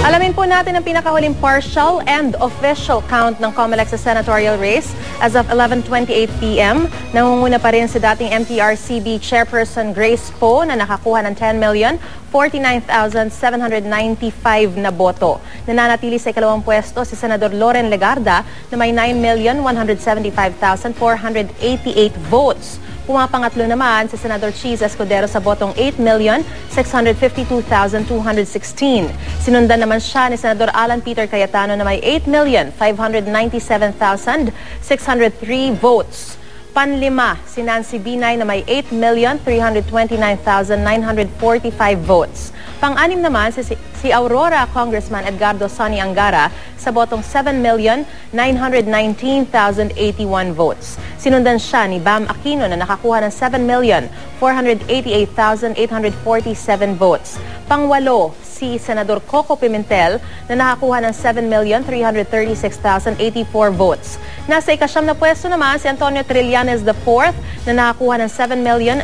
Alamin po natin ang pinakahuling partial and official count ng COMELEC sa senatorial race as of 11:28 p.m. Nangunguna pa rin si dating MTRCB Chairperson Grace Poe na nakakuha ng 10,049,795 na boto. Nananatili sa ikalawang pwesto si Senador Loren Legarda na may 9,175,488 votes. Pumapangatlo naman si Senador Cheese Escudero sa botong 8,652,216. Sinundan naman siya ni Senador Alan Peter Cayetano na may 8,597,603 votes. Panlima si Nancy Binay na may 8,329,945 votes. Pang-anim naman si Aurora Congressman Edgardo Sonny Angara sa botong 7,919,081 votes. Sinundan siya ni Bam Aquino na nakakuha ng 7,488,847 votes. Pangwalo si Senador Coco Pimentel na nakakuha ng 7,336,084 votes. Nasa ikasyam na pwesto naman si Antonio Trillanes IV na nakakuha ng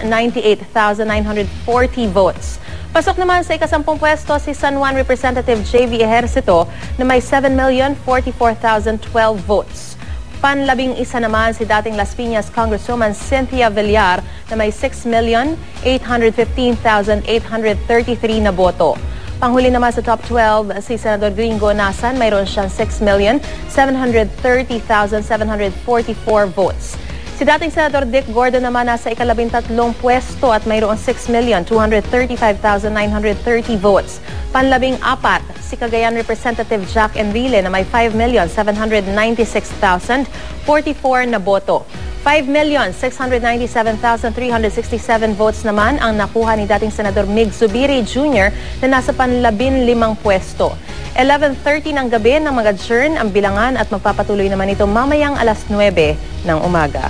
7,098,940 votes. Pasok naman sa ikasampung pwesto si San Juan Representative J.V. Ejercito na may 7,044,012 votes. Panlabing-isa naman si dating Las Piñas Congresswoman Cynthia Villar na may 6,815,833 na boto. Panghuli naman sa top 12 si Senador Gringo Nasan, mayroon siyang 6,730,744 votes. Si dating Senador Dick Gordon naman nasa ikalabintatlong pwesto at mayroong 6,235,930 votes. Panlabing-apat si Cagayan Representative Jack Enrile na may 5,796,044 na boto. 5,697,367 votes naman ang nakuha ni dating Senador Mig Zubiri Jr. na nasa panlabinlimang pwesto. 11:30 ng gabi ng mag-adjourn ang bilangan at magpapatuloy naman ito mamayang alas 9 ng umaga.